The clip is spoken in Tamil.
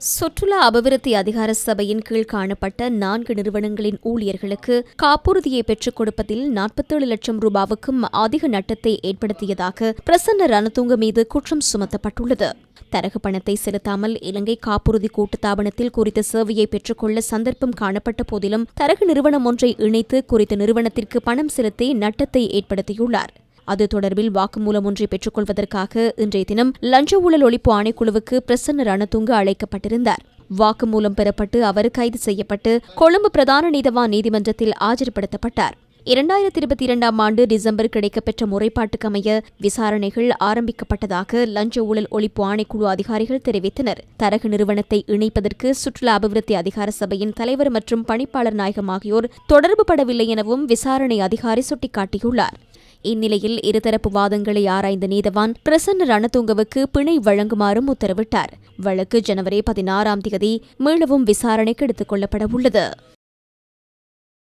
சுற்றுலா அபிவிருத்தி அதிகார சபையின் கீழ் காணப்பட்ட 4 நிறுவனங்களின் ஊழியர்களுக்கு காப்புறுதியை பெற்றுக் கொடுப்பதில் 47 லட்சம் ரூபாவுக்கும் அதிக நட்டத்தை ஏற்படுத்தியதாக பிரசன்ன ரணதுங்க மீது குற்றம் சுமத்தப்பட்டுள்ளது. தரகு பணத்தை செலுத்தாமல் இலங்கை காப்புறுதி கூட்டுத்தாபனத்தில் குறித்த சேவையை பெற்றுக்கொள்ள சந்தர்ப்பம் காணப்பட்ட போதிலும் தரகு நிறுவனம் ஒன்றை இணைத்து குறித்த நிறுவனத்திற்கு பணம் செலுத்தி நட்டத்தை ஏற்படுத்தியுள்ளார். அது தொடர்பில் வாக்குமூலம் ஒன்றை பெற்றுக் கொள்வதற்காக இன்றைய தினம் லஞ்ச ஊழல் ஒழிப்பு ஆணைக்குழுவுக்கு பிரசன்ன ரணதுங்க அழைக்கப்பட்டிருந்தார். வாக்குமூலம் பெறப்பட்டு அவர் கைது செய்யப்பட்டு கொழும்பு பிரதான நீதவான் நீதிமன்றத்தில் ஆஜர்படுத்தப்பட்டார். 2022 ஆண்டு டிசம்பர் கிடைக்கப்பெற்ற முறைப்பாட்டுக்கமைய விசாரணைகள் ஆரம்பிக்கப்பட்டதாக லஞ்ச ஊழல் ஒழிப்பு ஆணைக்குழு அதிகாரிகள் தெரிவித்தனர். தரகு நிறுவனத்தை இணைப்பதற்கு சுற்றுலா அபிவிருத்தி அதிகார சபையின் தலைவர் மற்றும் பணிப்பாளர் நாயகம் ஆகியோர் தொடர்பு படவில்லை எனவும் விசாரணை அதிகாரி சுட்டிக்காட்டியுள்ளார். இந்நிலையில் இருதரப்பு வாதங்களை ஆராய்ந்த நீதவான் பிரசன்ன ரணதுங்கவுக்கு பிணை வழங்குமாறும் உத்தரவிட்டார். வழக்கு ஜனவரி 16 மீளவும் விசாரணைக்கு எடுத்துக் கொள்ளப்பட உள்ளது.